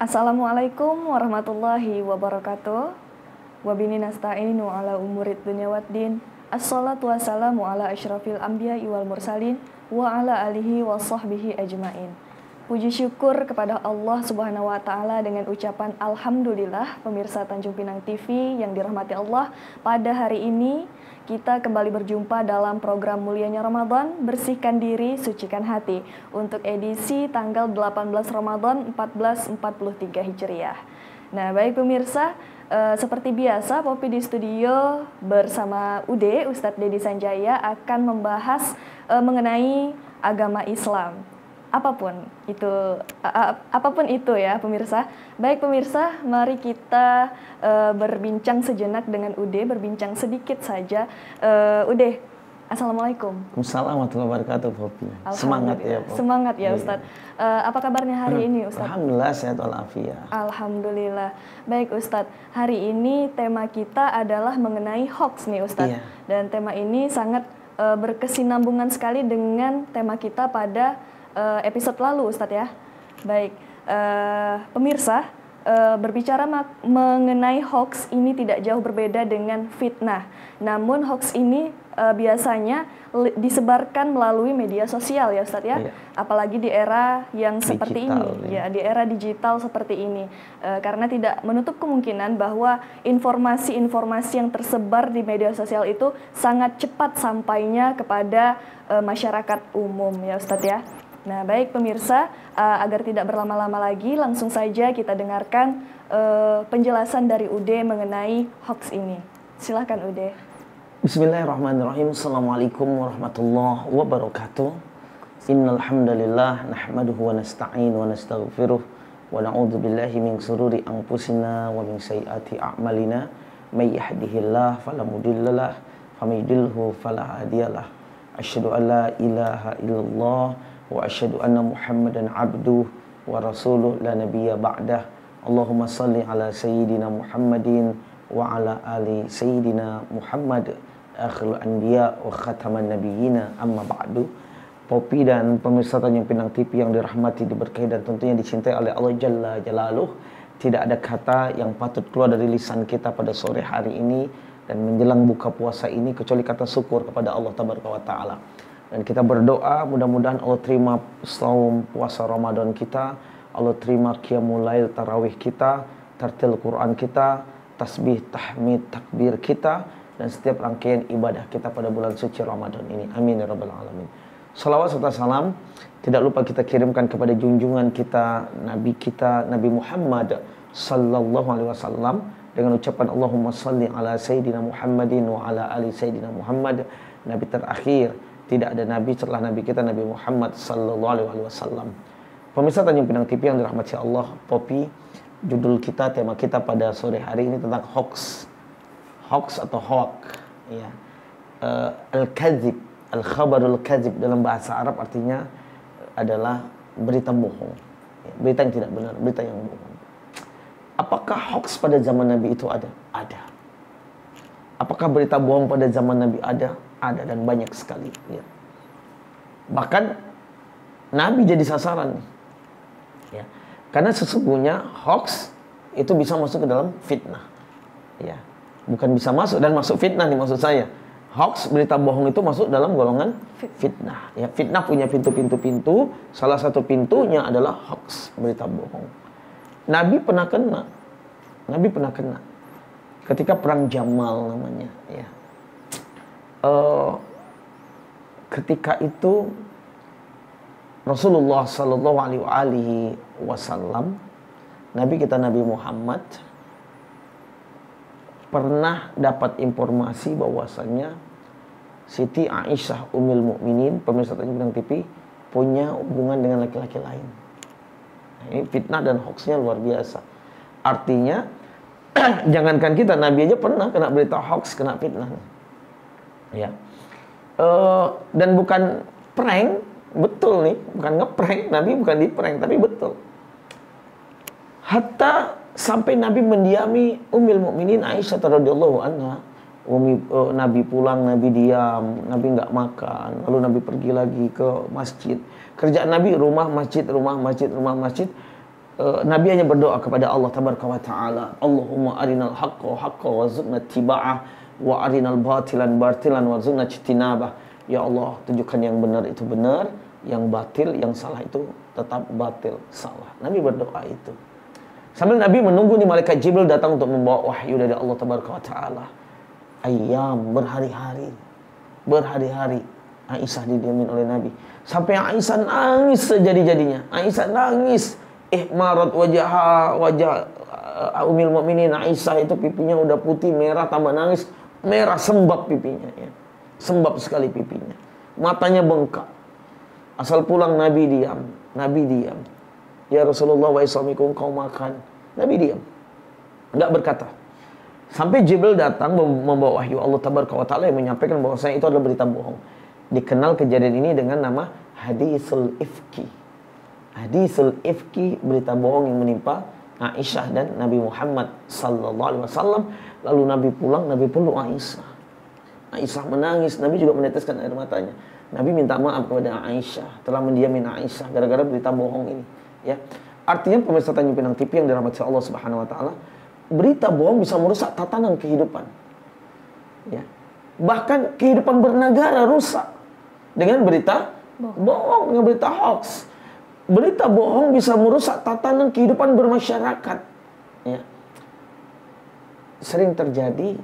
Assalamualaikum warahmatullahi wabarakatuh. Wabini nasta'inu ala umurid dunya waddin. Assalatu wassalamu ala asyrafil anbiya'i wal mursalin wa ala alihi wa sahbihi ajmain. Puji syukur kepada Allah Subhanahu wa taala dengan ucapan alhamdulillah. Pemirsa Tanjung Pinang TV yang dirahmati Allah, pada hari ini kita kembali berjumpa dalam program mulianya Ramadan, bersihkan diri, sucikan hati, untuk edisi tanggal 18 Ramadan 1443 Hijriah. Nah, baik pemirsa, seperti biasa Poppy di studio bersama Ude, Ustadz Dedi Sanjaya akan membahas mengenai agama Islam. Apapun itu ya pemirsa. Baik pemirsa, mari kita berbincang sejenak dengan Ude, berbincang sedikit saja. Ude, assalamualaikum. Waalaikumsalam warahmatullahi wabarakatuh, Poppy. Semangat ya, Poppy. Semangat ya, Ustadz. Apa kabarnya hari ini, Ustadz? Alhamdulillah sehat walafiat. Alhamdulillah. Baik Ustadz, hari ini tema kita adalah mengenai hoax nih Ustadz. Dan tema ini sangat berkesinambungan sekali dengan tema kita pada episode lalu Ustadz ya. Baik, pemirsa, berbicara mengenai hoax ini tidak jauh berbeda dengan fitnah. Namun hoax ini biasanya disebarkan melalui media sosial ya Ustadz ya. Apalagi di era yang seperti ini, ya di era digital seperti ini. Karena tidak menutup kemungkinan bahwa informasi-informasi yang tersebar di media sosial itu sangat cepat sampainya kepada masyarakat umum ya Ustadz ya. Nah, baik pemirsa, agar tidak berlama-lama lagi, langsung saja kita dengarkan penjelasan dari Ude mengenai hoax ini. Silahkan Ude. Bismillahirrahmanirrahim. Assalamualaikum warahmatullahi wabarakatuh. Innal hamdalillah nahmaduhu wa nasta'in wa nastaghfiruh wa na'udzu billahi min shururi anfusina wa min sayyiati a'malina. May yahdihillahu fala mudhillalah wa may yudhlilhu fala hadiyalah. Asyhadu an la ilaha illallah wa asyhadu anna Muhammadan abduhu wa rasuluh la nabiyya ba'dah. Allahumma salli ala sayyidina Muhammadin wa ala ali sayyidina Muhammad akhirul anbiya wa khataman nabiyyina amma ba'du. Poppy dan pemirsa Tanjung Pinang TV yang dirahmati, diberkahi dan tentunya dicintai oleh Allah Jalla Jalaluh, tidak ada kata yang patut keluar dari lisan kita pada sore hari ini dan menjelang buka puasa ini kecuali kata syukur kepada Allah Tabaraka wa Ta'ala. Dan kita berdoa mudah-mudahan Allah terima saum puasa Ramadan kita, Allah terima qiyamul lail tarawih kita, tartil Quran kita, tasbih, tahmid, takbir kita, dan setiap rangkaian ibadah kita pada bulan suci Ramadan ini. Amin ya rabbal alamin. Salawat serta salam tidak lupa kita kirimkan kepada junjungan kita, Nabi Muhammad sallallahu alaihi wasallam dengan ucapan Allahumma salli ala sayyidina Muhammadin wa ala ali sayyidina Muhammad, nabi terakhir. Tidak ada nabi setelah nabi kita, Nabi Muhammad sallallahu alaihi wasallam. Pemirsa Tanjung Pinang TV yang dirahmati Allah, Poppy, judul kita, tema kita pada sore hari ini tentang hoax. Hoax atau hoax, ya. Al-kadzib, al-khabarul kadzib dalam bahasa Arab artinya adalah berita bohong. Ya, berita yang tidak benar, berita yang bohong. Apakah hoax pada zaman Nabi itu ada? Ada. Apakah berita bohong pada zaman Nabi ada? Ada, dan banyak sekali ya. Bahkan Nabi jadi sasaran ya. Karena sesungguhnya hoax itu bisa masuk ke dalam fitnah ya. Bukan bisa masuk dan masuk fitnah nih maksud saya. Hoax, berita bohong itu masuk dalam golongan fitnah ya. Fitnah punya pintu-pintu, salah satu pintunya adalah hoax, berita bohong. Nabi pernah kena ketika perang Jamal namanya ya. Ketika itu Rasulullah Sallallahu Alaihi Wasallam, Nabi kita Nabi Muhammad pernah dapat informasi bahwasannya Siti Aisyah Ummul Mukminin, pemirsa Tanjung Pinang TV, punya hubungan dengan laki-laki lain. Nah, ini fitnah dan hoaxnya luar biasa. Artinya jangankan kita, Nabi aja pernah kena berita hoax, kena fitnah. Ya, dan bukan prank, betul nih, bukan ngeprank, Nabi bukan di prank, tapi betul. Hatta sampai Nabi mendiami Ummul Mukminin Aisyah radhiyallahu anha. Nabi pulang, Nabi diam, Nabi nggak makan, lalu Nabi pergi lagi ke masjid. Kerjaan Nabi rumah masjid, rumah masjid, rumah masjid. Nabi hanya berdoa kepada Allah tabaraka wa taala, Allahumma arinal haqqa haqqa warzuqna ittiba'ah wa arinal batilan batilan warzuqna ijtinabah. Ya Allah, tunjukkan yang benar itu benar, yang batil, yang salah itu tetap batil, salah. Nabi berdoa itu. Sambil Nabi menunggu nih malaikat Jibril datang untuk membawa wahyu dari Allah tabaraka wa taala. Ayam, berhari-hari Aisyah didiamin oleh Nabi. Sampai Aisyah nangis sejadi-jadinya. Aisyah nangis. Ihmarat wajah Ummul Mukminin Aisyah itu pipinya udah putih, merah, tambah nangis. Merah sembab pipinya ya. Sembab sekali pipinya. Matanya bengkak. Asal pulang Nabi diam. Ya Rasulullah wa isamikum kau makan. Nabi diam. Enggak berkata. Sampai Jibril datang membawa wahyu Allah tabaraka wa taala yang menyampaikan bahwasanya itu adalah berita bohong. Dikenal kejadian ini dengan nama hadisul ifki. Hadisul ifki, berita bohong yang menimpa Aisyah dan Nabi Muhammad sallallahu alaihi wasallam. Lalu Nabi pulang, Nabi peluk Aisyah. Aisyah menangis, Nabi juga meneteskan air matanya. Nabi minta maaf kepada Aisyah telah mendiamin Aisyah gara-gara berita bohong ini, ya. Artinya pemirsa Tanjung Pinang TV yang dirahmati Allah Subhanahu wa taala, berita bohong bisa merusak tatanan kehidupan. Ya. Bahkan kehidupan bernegara rusak dengan berita bohong, dengan berita hoax. Berita bohong bisa merusak tatanan kehidupan bermasyarakat. Ya. Sering terjadi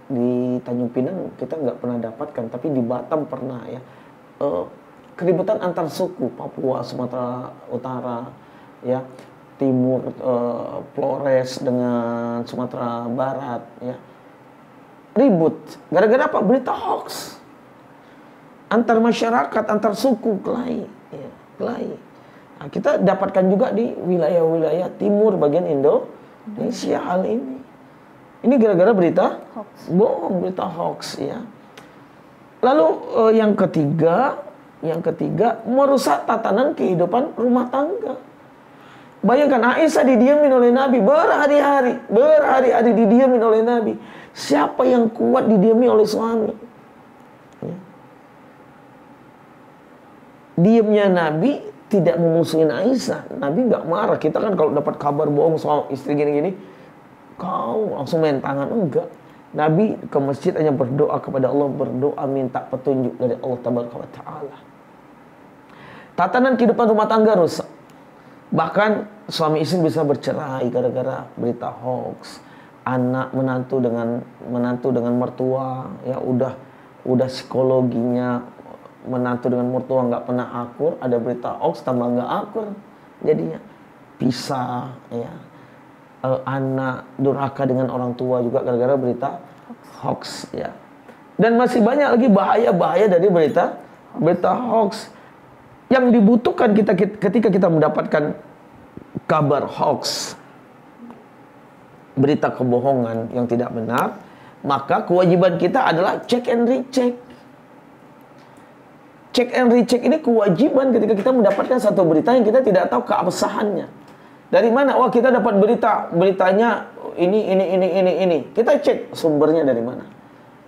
di Tanjung Pinang, kita nggak pernah dapatkan, tapi di Batam pernah ya. Keributan antar suku, Papua, Sumatera Utara, ya. Timur, Flores dengan Sumatera Barat, ya. Ribut. Gara-gara apa? Berita hoax. Antar masyarakat, antar suku, kelahi. Ya, kelahi. Nah, kita dapatkan juga di wilayah-wilayah timur bagian Indonesia hal ini. Ini gara-gara berita hoax. Bohong, berita hoax, ya. Lalu yang ketiga merusak tatanan kehidupan rumah tangga. Bayangkan Aisyah didiamin oleh Nabi berhari-hari didiamin oleh Nabi. Siapa yang kuat didiami oleh suami? Ya. Diamnya Nabi tidak memusuhin Aisyah. Nabi nggak marah. Kita kan kalau dapat kabar bohong soal istri gini-gini, kau langsung main tangan. Enggak. Nabi ke masjid hanya berdoa kepada Allah, berdoa minta petunjuk dari Allah Tabaraka wa Ta'ala. Tatanan kehidupan rumah tangga rusak. Bahkan suami istri bisa bercerai gara-gara berita hoax. Anak menantu dengan mertua, ya udah psikologinya menantu dengan mertua nggak pernah akur, ada berita hoax tambah nggak akur, jadinya pisah, ya. Anak durhaka dengan orang tua juga gara-gara berita hoax, ya. Dan masih banyak lagi bahaya dari berita hoax. Yang dibutuhkan kita ketika kita mendapatkan kabar hoax, berita kebohongan yang tidak benar, maka kewajiban kita adalah check and recheck. Check and recheck ini kewajiban ketika kita mendapatkan satu berita yang kita tidak tahu keabsahannya. Dari mana? Wah, kita dapat beritanya ini. Kita cek sumbernya dari mana.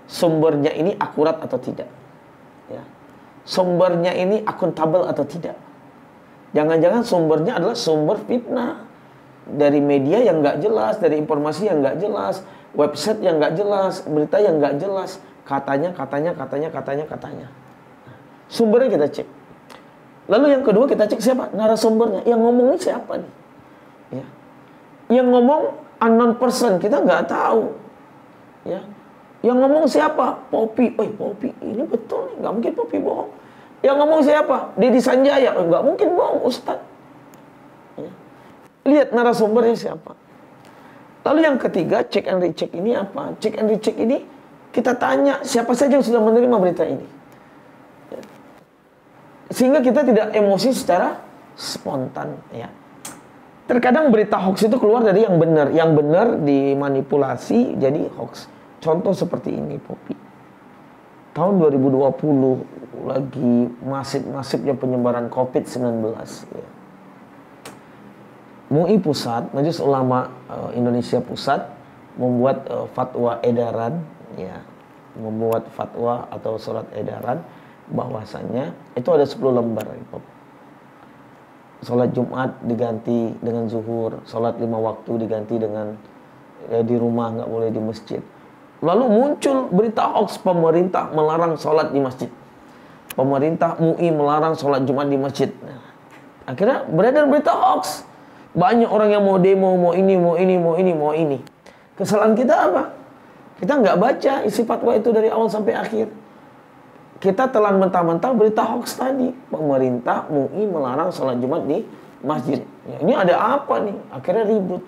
Sumbernya ini akurat atau tidak. Ya. Sumbernya ini akuntabel atau tidak. Jangan-jangan sumbernya adalah sumber fitnah. Dari media yang nggak jelas, dari informasi yang nggak jelas, website yang nggak jelas, berita yang nggak jelas, katanya. Sumbernya kita cek. Lalu yang kedua kita cek siapa? Narasumbernya. Yang ngomongnya siapa nih? Ya. Yang ngomong unknown person, kita nggak tahu. Ya. Yang ngomong siapa? Poppy. Poppy ini betul nih, nggak mungkin Poppy bohong. Yang ngomong siapa? Deddy Sanjaya. Nggak mungkin bohong, Ustadz. Ya. Lihat narasumbernya siapa. Lalu yang ketiga, check and recheck ini apa? Check and recheck ini kita tanya siapa saja yang sudah menerima berita ini. Ya. Sehingga kita tidak emosi secara spontan, ya. Terkadang berita hoax itu keluar dari yang benar dimanipulasi jadi hoax. Contoh seperti ini, Poppy. Tahun 2020 lagi masif-masifnya penyebaran COVID-19. Ya. MUI Pusat, Majelis Ulama Indonesia Pusat membuat fatwa edaran, ya, membuat fatwa atau surat edaran bahwasanya itu ada 10 lembar. sholat Jumat diganti dengan zuhur, sholat 5 waktu diganti dengan di rumah, nggak boleh di masjid. Lalu muncul berita hoax, pemerintah melarang sholat di masjid. Pemerintah MUI melarang sholat Jumat di masjid. Akhirnya beredar berita hoax. Banyak orang yang mau demo, mau ini. Kesalahan kita apa? Kita nggak baca isi fatwa itu dari awal sampai akhir. Kita telan mentah-mentah berita hoax tadi. Pemerintah MUI melarang sholat Jumat di masjid. Ya, ini ada apa nih? Akhirnya ribut.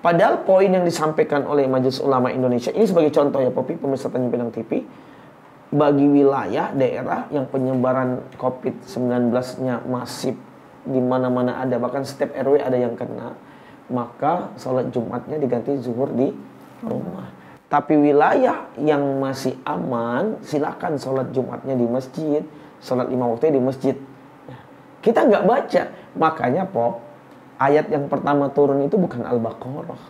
Padahal poin yang disampaikan oleh Majelis Ulama Indonesia, ini sebagai contoh ya Popi, pemirsa Tanjung Pinang TV, bagi wilayah, daerah yang penyebaran COVID-19-nya masif, di mana-mana ada, bahkan setiap RW ada yang kena, maka sholat Jumatnya diganti zuhur di rumah. Tapi wilayah yang masih aman, silakan sholat Jumatnya di masjid, sholat 5 waktu di masjid. Kita nggak baca, makanya Pop, ayat yang pertama turun itu bukan Al-Baqarah.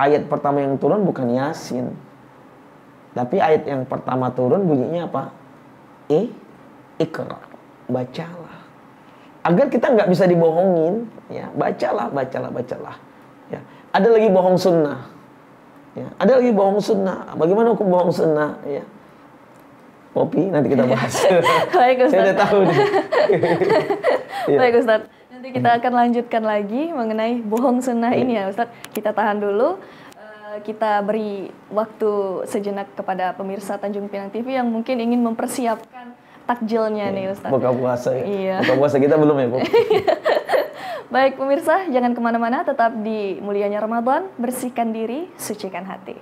Ayat pertama yang turun bukan Yasin. Tapi ayat yang pertama turun bunyinya apa? Iqra. Bacalah. Agar kita nggak bisa dibohongin, ya, bacalah. Ya. Ada lagi bohong sunnah. Ya. Ada lagi bohong sunnah. Bagaimana hukum bohong sunnah? Ya. Popi, nanti kita bahas. Baik, Ustaz. Saya udah tahu nih. Ya. Baik, Ustaz. Nanti kita akan lanjutkan lagi mengenai bohong sunnah ini ya, Ustaz. Kita tahan dulu. Kita beri waktu sejenak kepada pemirsa Tanjung Pinang TV yang mungkin ingin mempersiapkan takjilnya nih, Ustaz. Buka puasa ya. Iya. Buka puasa kita belum ya, Pop? Baik, pemirsa, jangan kemana-mana. Tetap di mulianya Ramadan. Bersihkan diri, sucikan hati.